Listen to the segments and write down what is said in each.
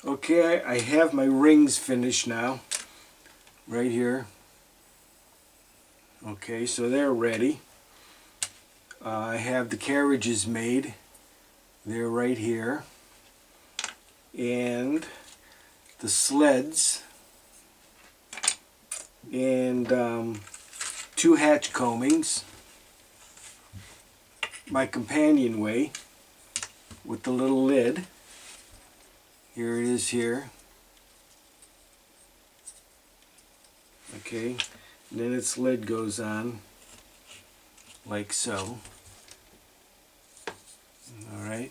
Okay, I have my rings finished now, right here. Okay, so they're ready. I have the carriages made. They're right here. And the sleds. And 2 hatch combings. My companionway with the little lid. Here it is here. Okay, and then its lid goes on like so. Alright.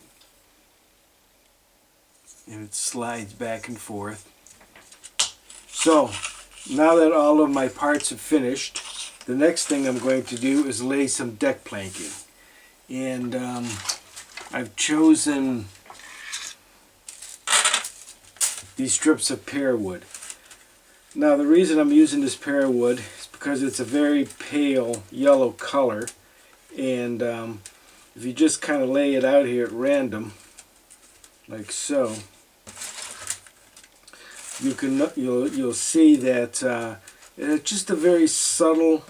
And it slides back and forth. So, now that all of my parts are finished, the next thing I'm going to do is lay some deck planking. And I've chosen these strips of pear wood. Now the reason I'm using this pear wood is because it's a very pale yellow color, and if you just kind of lay it out here at random, like so, you'll see that it's just a very subtle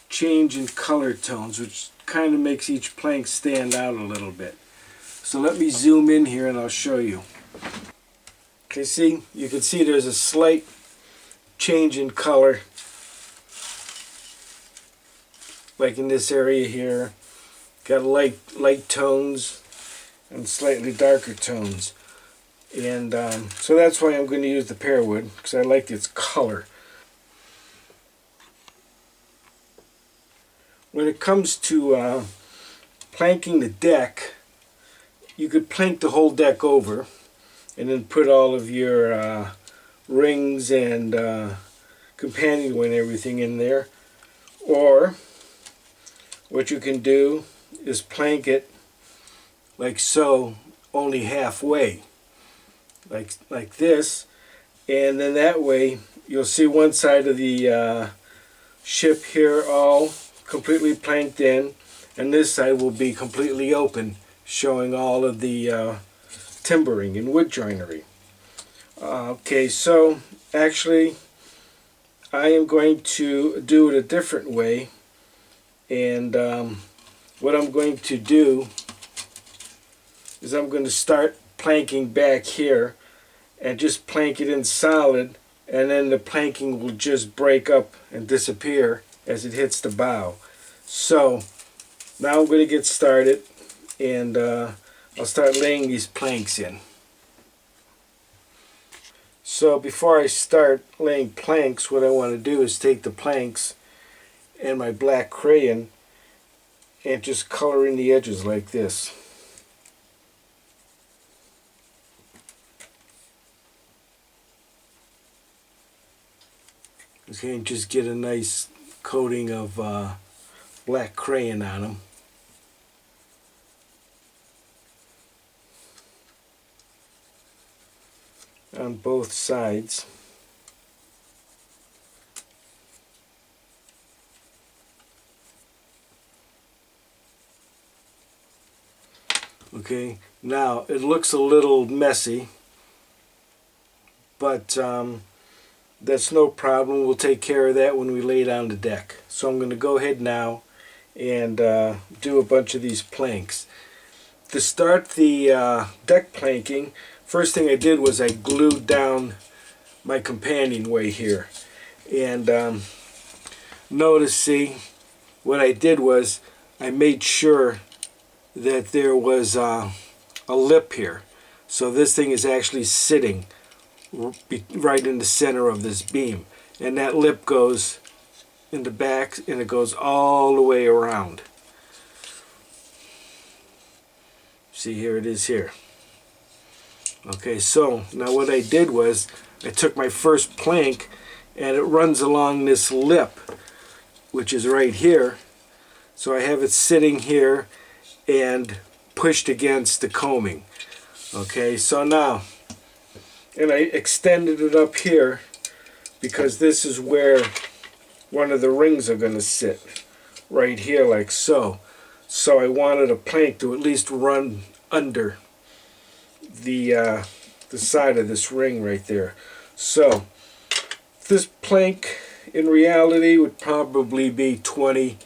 change in color tones, which kind of makes each plank stand out a little bit. So let me zoom in here and I'll show you. Okay, see, you can see there's a slight change in color, like in this area here. Got light tones and slightly darker tones, and so that's why I'm going to use the pear wood, because I like its color. When it comes to planking the deck, you could plank the whole deck over and then put all of your rings and companionway and everything in there. Or what you can do is plank it like so, only halfway, like this, and then that way you'll see one side of the ship here all completely planked in, and this side will be completely open, showing all of the timbering and wood joinery. Okay, so actually I am going to do it a different way, and what I'm going to do is I'm going to start planking back here and just plank it in solid, and then the planking will just break up and disappear as it hits the bow. So now I'm going to get started, and I'll start laying these planks in. So before I start laying planks, what I want to do is take the planks and my black crayon and just color in the edges like this. Okay, and just get a nice coating of black crayon on them. On both sides. Okay, now it looks a little messy, but that's no problem. We'll take care of that when we lay down the deck. So I'm going to go ahead now and do a bunch of these planks. To start the deck planking, first thing I did was I glued down my companionway here. And notice, see, what I did was I made sure that there was a lip here. So this thing is actually sitting right in the center of this beam, and that lip goes in the back and it goes all the way around. See, here it is here. Okay, so now what I did was I took my first plank and it runs along this lip, which is right here. So I have it sitting here and pushed against the combing. Okay, so now, and I extended it up here because this is where one of the rings are going to sit, right here like so. So I wanted a plank to at least run under the the side of this ring right there. So this plank in reality would probably be 20,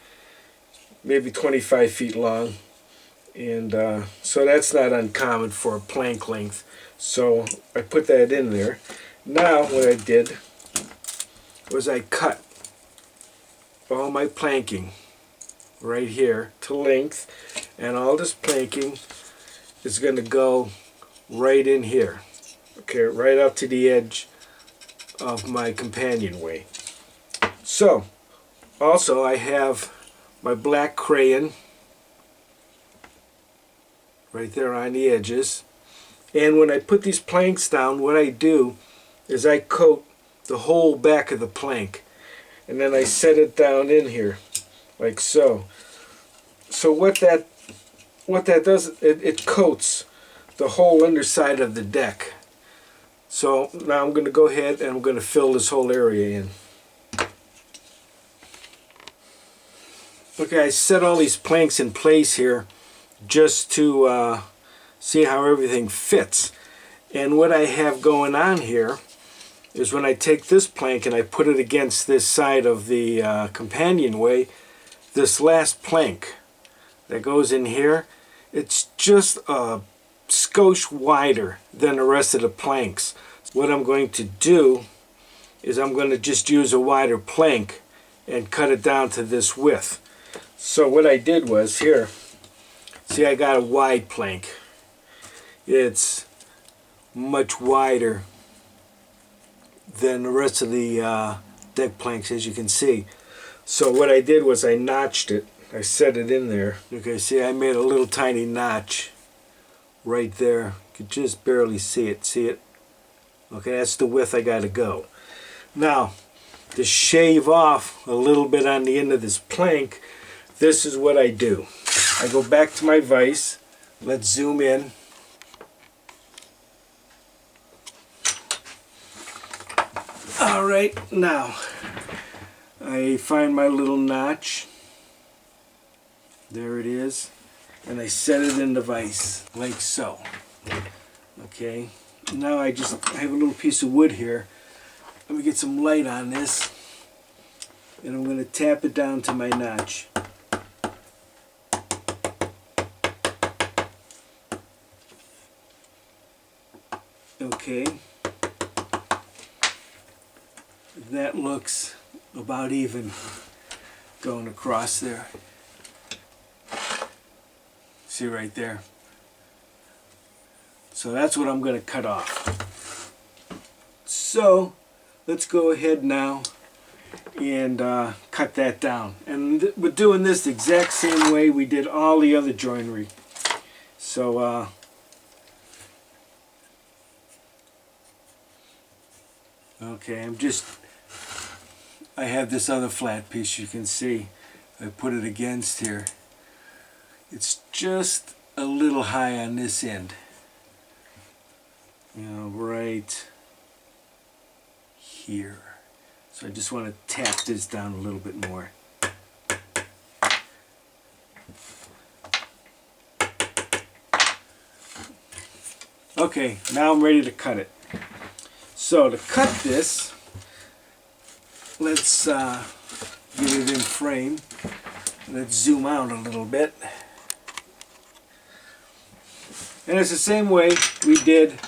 maybe 25 feet long, and so that's not uncommon for a plank length. So I put that in there. Now what I did was I cut all my planking right here to length, and all this planking is going to go right in here, okay, right up to the edge of my companionway. So also I have my black crayon right there on the edges, and when I put these planks down, what I do is I coat the whole back of the plank, and then I set it down in here like so. So what that does, it coats the whole underside of the deck. So now I'm going to go ahead and I'm going to fill this whole area in. Okay, I set all these planks in place here just to see how everything fits. And what I have going on here is when I take this plank and I put it against this side of the companionway, this last plank that goes in here, it's just a skosh wider than the rest of the planks. What I'm going to do is I'm going to just use a wider plank and cut it down to this width. So what I did was here, see, I got a wide plank. It's much wider than the rest of the deck planks, as you can see. So what I did was I notched it. I set it in there. Okay, see, I made a little tiny notch right there. You can just barely see it. See it? Okay, that's the width I got to go. Now, to shave off a little bit on the end of this plank, this is what I do. I go back to my vise. Let's zoom in. Alright, now I find my little notch. There it is. And I set it in the vise, like so. Okay, now I have a little piece of wood here. Let me get some light on this. And I'm going to tap it down to my notch. Okay. That looks about even going across there. See right there? So that's what I'm going to cut off. So let's go ahead now and cut that down. And we're doing this the exact same way we did all the other joinery. So okay, I have this other flat piece you can see. I put it against here. It's just a little high on this end. You know, right here. So I just want to tap this down a little bit more. Okay, now I'm ready to cut it. So to cut this, let's get it in frame. Let's zoom out a little bit. And it's the same way we did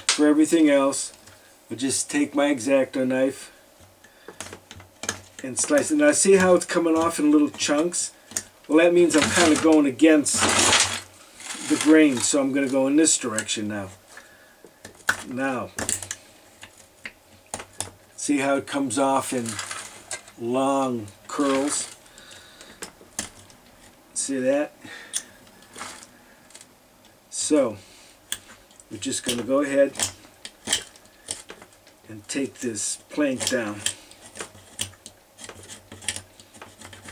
for everything else. I'll just take my X-Acto knife and slice it. Now see how it's coming off in little chunks? Well, that means I'm kind of going against the grain, so I'm going to go in this direction now. Now, see how it comes off in long curls? See that? So, we're just going to go ahead and take this plank down.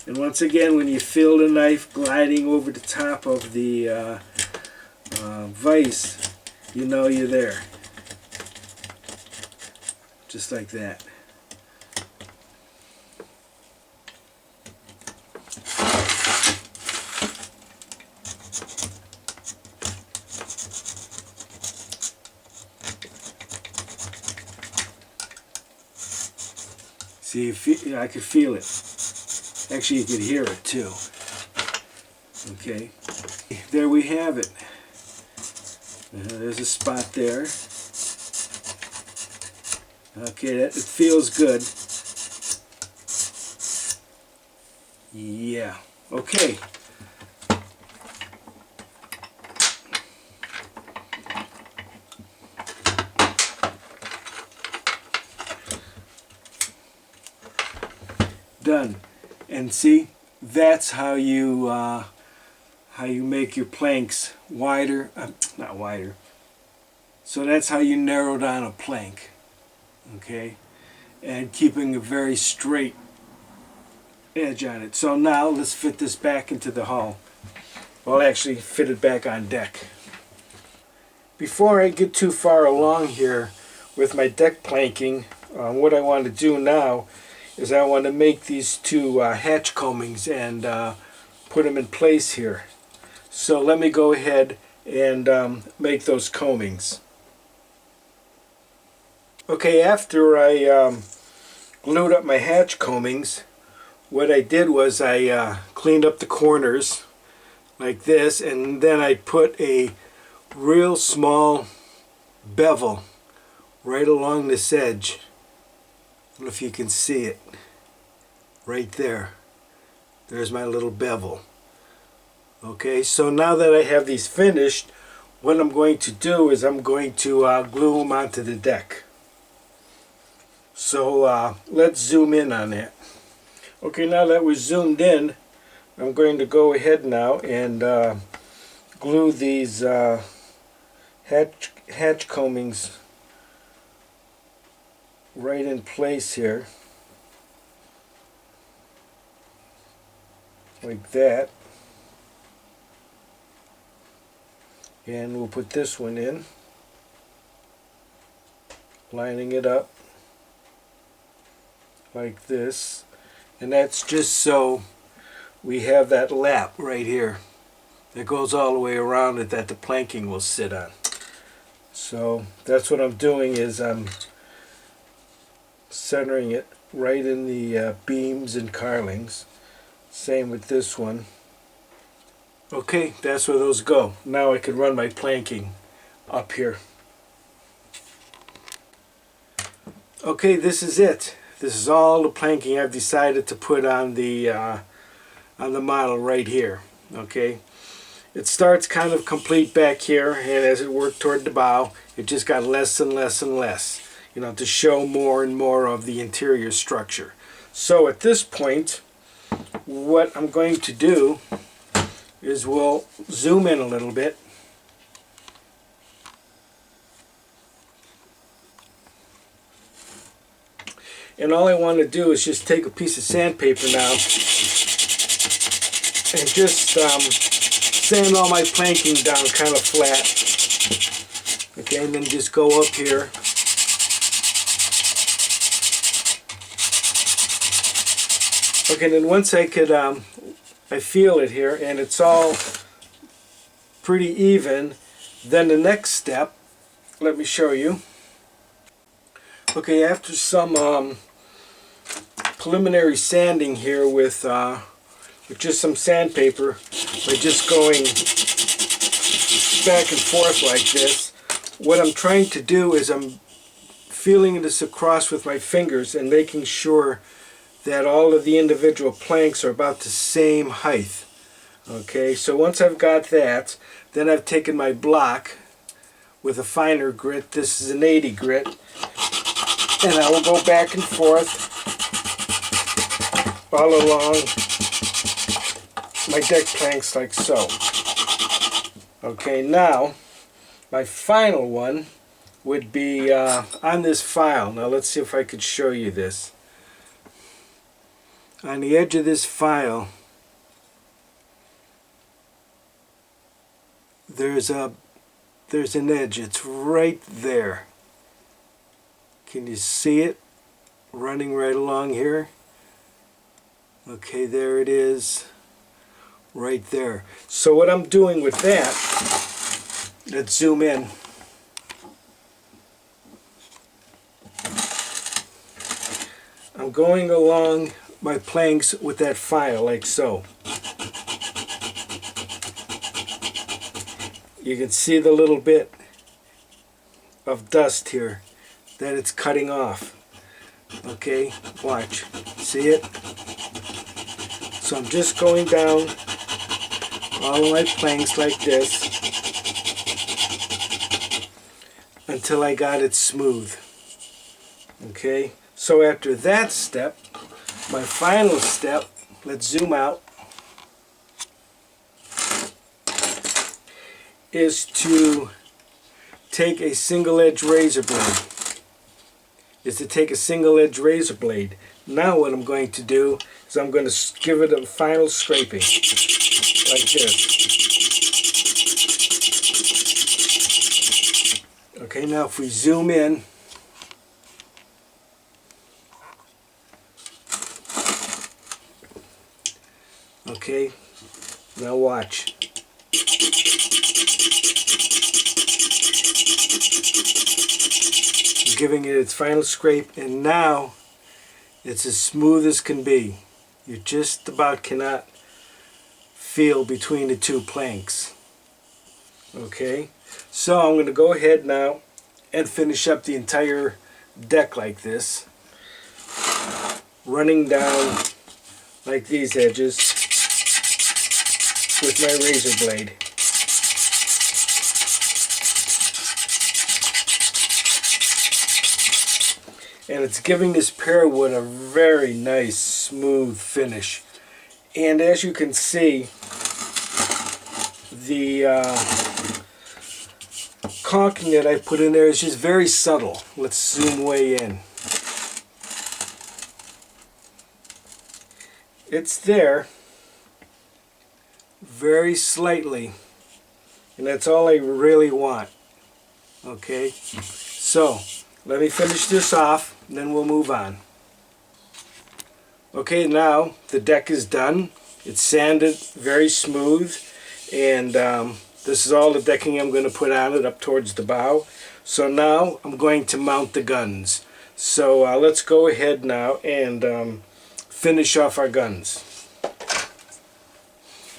And once again, when you feel the knife gliding over the top of the vise, you know you're there. Just like that. See, I could feel it. Actually, you could hear it too. Okay, there we have it. There's a spot there. Okay, it feels good. Yeah, okay. Done. And see, that's how you make your planks wider, not wider. So that's how you narrow down a plank, okay, and keeping a very straight edge on it. So now let's fit this back into the hull. Well, actually fit it back on deck. Before I get too far along here with my deck planking, what I want to do now is I want to make these two hatch combings and put them in place here. So let me go ahead and make those combings. Okay, after I glued up my hatch combings, what I did was I cleaned up the corners like this, and then I put a real small bevel right along this edge. I don't know if you can see it right there. There's my little bevel. Okay, so now that I have these finished, what I'm going to do is I'm going to glue them onto the deck. So let's zoom in on that. Okay, now that we're zoomed in, I'm going to go ahead now and glue these hatch combings right in place here, like that. And we'll put this one in, lining it up like this. And that's just so we have that lap right here that goes all the way around it that the planking will sit on. So that's what I'm doing, is I'm centering it right in the beams and carlings. Same with this one. Okay, that's where those go. Now I can run my planking up here. Okay, this is it. This is all the planking I've decided to put on the model right here. Okay, it starts kind of complete back here, and as it worked toward the bow, it just got less and less and less, you know, to show more and more of the interior structure. So at this point, what I'm going to do is we'll zoom in a little bit. And all I want to do is just take a piece of sandpaper now and just sand all my planking down kind of flat. Okay, and then just go up here. Okay, and then once I could, I feel it here, and it's all pretty even, then the next step, let me show you. Okay, after some preliminary sanding here with just some sandpaper, by just going back and forth like this, what I'm trying to do is I'm feeling this across with my fingers and making sure that all of the individual planks are about the same height. Okay, so once I've got that, then I've taken my block with a finer grit. This is an 80 grit. And I will go back and forth all along my deck planks like so. Okay, now my final one would be on this file. Now let's see if I could show you this. On the edge of this file, there's an edge. It's right there. Can you see it running right along here? Okay, there it is, right there. So what I'm doing with that, let's zoom in. I'm going along my planks with that file like so. You can see the little bit of dust here that it's cutting off. Okay, watch. See it? So I'm just going down all of my planks like this until I got it smooth. Okay, so after that step, my final step, let's zoom out, is to take a single edge razor blade. Now what I'm going to do is I'm going to give it a final scraping, like this. Okay, now if we zoom in, okay, now watch. I'm giving it its final scrape, and now it's as smooth as can be. You just about cannot feel between the two planks. Okay, so I'm going to go ahead now and finish up the entire deck like this, running down like these edges with my razor blade. And it's giving this pear wood a very nice smooth finish. And as you can see, the caulking that I put in there is just very subtle. Let's zoom way in. It's there very slightly, and that's all I really want. Okay, so let me finish this off and then we'll move on. Okay, now the deck is done. It's sanded very smooth, and this is all the decking I'm going to put on it up towards the bow. So now I'm going to mount the guns. So let's go ahead now and finish off our guns.